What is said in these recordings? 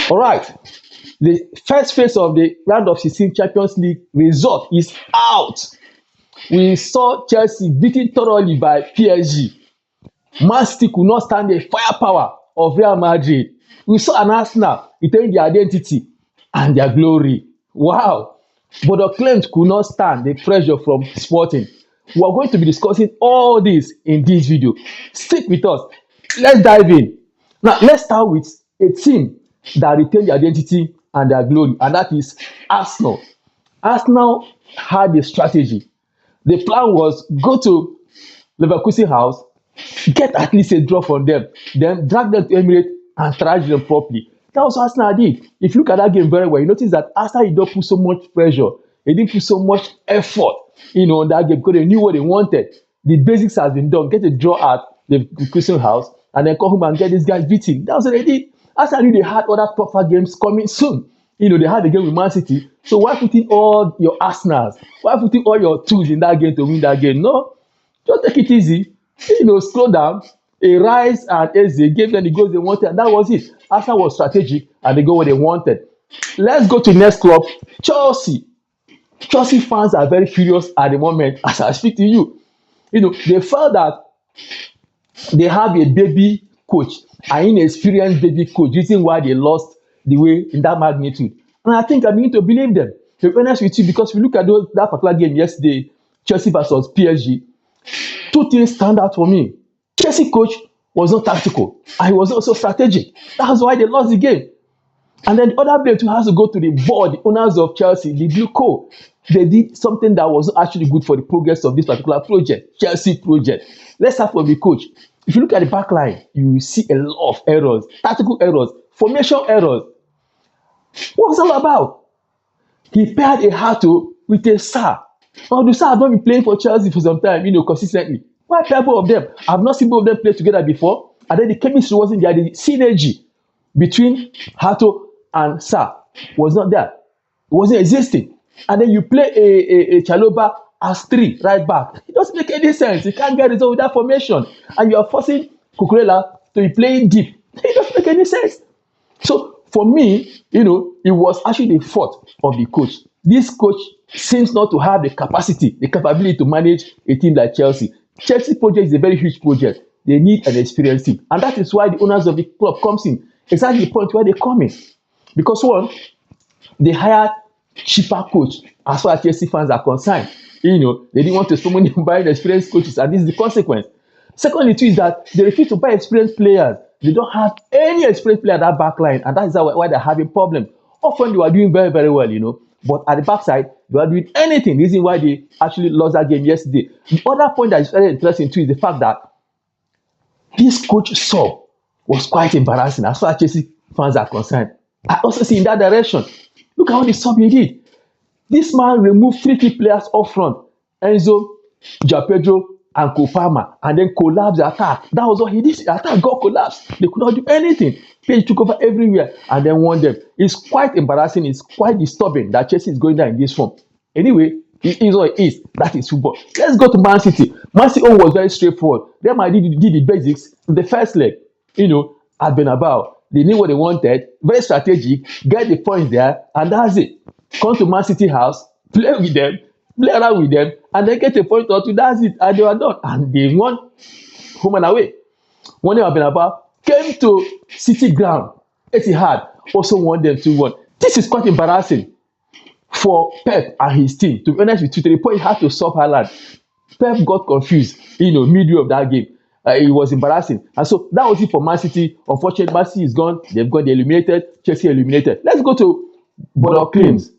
All right. The first phase of the round of 16 Champions League result is out. We saw Chelsea beaten thoroughly by PSG. Man City could not stand the firepower of Real Madrid. We saw an Arsenal retain their identity and their glory. Wow. But the claims could not stand the pressure from Sporting. We are going to be discussing all this in this video. Stick with us. Let's dive in. Now, let's start with a team that retained their identity and their glory, and that is Arsenal. Arsenal had a strategy. The plan was go to Leverkusen house, get at least a draw from them, then drag them to Emirates and thrash them properly. That was what Arsenal did. If you look at that game very well, you notice that Arsenal did not put so much pressure. They didn't put so much effort, on that game because they knew what they wanted. The basics has been done. Get a draw at the Leverkusen house and then come home and get these guys beaten. That was what they did. Arsenal knew they had other tougher games coming soon. They had a game with Man City. So why putting all your Arsenals? Why putting all your tools in that game to win that game? No, just take it easy. Slow down. A Rice and Eze gave them the goals they wanted, and that was it. Arsenal was strategic, and they got what they wanted. Let's go to the next club, Chelsea. Chelsea fans are very furious at the moment as I speak to you. They felt that they have a baby coach, an inexperienced baby coach, reason why they lost the way in that magnitude. And I think I'm beginning to believe them. To be honest with you, because if you look at that particular game yesterday, Chelsea versus PSG, two things stand out for me. Chelsea coach was not tactical and he was also strategic. That's why they lost the game. And then the other blame too has to go to the board, the owners of Chelsea, the Blue Co. They did something that was actually good for the progress of this particular project, Chelsea project. Let's start from the coach. If you look at the back line, you will see a lot of errors, tactical errors, formation errors. What was it all about? He paired a Hato with a Sarr. Now, the Sarr has not been playing for Chelsea for some time, consistently. Why pair both of them? I've not seen both of them play together before. And then the chemistry wasn't there. The synergy between Hato and Sarr was not there. It wasn't existing. And then you play a Chaloba as 3 right back. It doesn't make any sense. You can't get result with that formation. And you are forcing Cucurella to be playing deep. It doesn't make any sense. So for me, it was actually the fault of the coach. This coach seems not to have the capacity, the capability to manage a team like Chelsea. Chelsea project is a very huge project. They need an experienced team. And that is why the owners of the club comes in. Exactly the point where they come in. Because one, they hired cheaper coach as far as Chelsea fans are concerned. They didn't want to spend money on buying experienced coaches, and this is the consequence. Secondly, too, is that they refuse to buy experienced players. They don't have any experienced player at that back line, and that is why they're having problems. Often they are doing very, very well, but at the backside, they are doing anything. The reason why they actually lost that game yesterday. The other point that is very interesting too is the fact that this coach sub was quite embarrassing as far as Chelsea fans are concerned. I also see in that direction. Look at how the sub he did. This man removed 3 key players up front, Enzo, Pedro, and Kopama, and then collapsed the attack. That was what he did. The attack got collapsed. They could not do anything. Page took over everywhere and then won them. It's quite embarrassing. It's quite disturbing that Chelsea is going down in this form. Anyway, it is what it is. That is football. Let's go to Man City. Man City was very straightforward. Real Madrid did the basics in the first leg. At Bernabeu. They knew what they wanted. Very strategic. Get the points there, and that's it. Come to Man City house, play with them, play around with them, and then get a point or two. That's it. And they were done. And they won home and away. One day, Bernabeu came to City ground. Etihad also won them 2-1. This is quite embarrassing for Pep and his team. To be honest with you, to the point he had to stop Haaland. Pep got confused, midway of that game. It was embarrassing. And so that was it for Man City. Unfortunately, Man City is gone. They've got eliminated. Chelsea eliminated. Let's go to Bodo Klimt.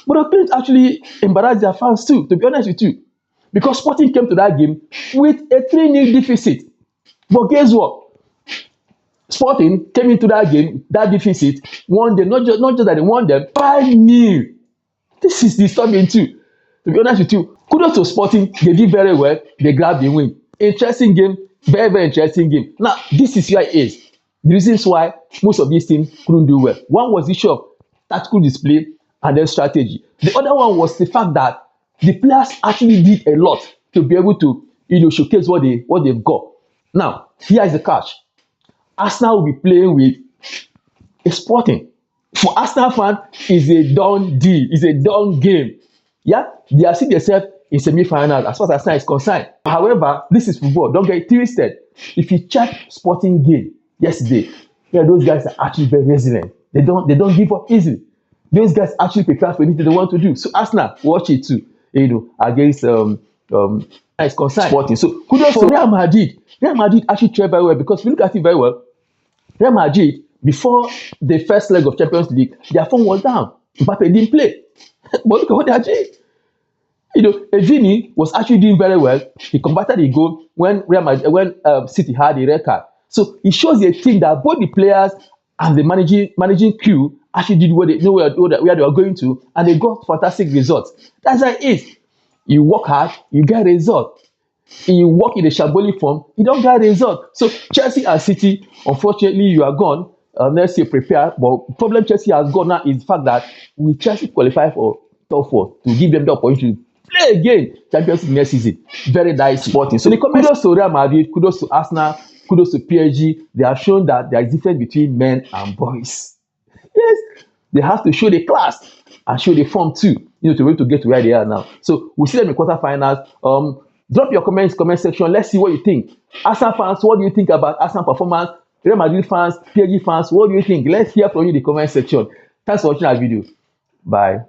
Bodo Klimt actually embarrassed their fans too, to be honest with you. Because Sporting came to that game with a 3-0 deficit. But guess what? Sporting came into that game, that deficit, won them, not just that they won them, 5-0. This is disturbing too. To be honest with you, kudos to Sporting. They did very well. They grabbed the win. Interesting game. Very, very interesting game. Now, this is where it is. The reasons why most of these teams couldn't do well. One was the issue of tactical display and then strategy. The other one was the fact that the players actually did a lot to be able to, showcase what they've got. Now, here is the catch. Arsenal will be playing with a Sporting For Arsenal fan, it's a done deal. It's a done game. Yeah, they are seeing themselves in semi-finals as far as Arsenal is concerned. However, this is football. Don't get it twisted. If you check Sporting game yesterday, yeah, those guys are actually very resilient. They don't give up easily. Those guys actually prepare for anything they want to do. So Arsenal, watch it too. Against is concerned Sporting. So kudos to Real Madrid. Real Madrid actually tried very well because if you look at it very well, Real Madrid, before the first leg of Champions League, their form was down. Mbappe didn't play. But look at what they achieved. Vini was actually doing very well. He converted a goal when City had a red card. So it shows a team that both the players and the managing crew actually did what they know where they were going to, and they got fantastic results. That's how it is. You work hard, you get a result. You work in a shambolic form, you don't get a result. So Chelsea and City, unfortunately, you are gone. Let's say prepare. But the problem Chelsea has got now is the fact that will Chelsea qualify for top 4 to give them the opportunity to play again Champions League next season. Very nice Sporting. So the kudos to Real Madrid, kudos to Arsenal, kudos to PSG. They have shown that there is difference between men and boys. Yes, they have to show the class and show the form too, to be able to get to where they are now. So we'll see them in quarterfinals. Drop your comments, comment section. Let's see what you think. Arsenal fans, what do you think about Arsenal performance? Real Madrid fans, PSG fans, what do you think? Let's hear from you in the comment section. Thanks for watching our video. Bye.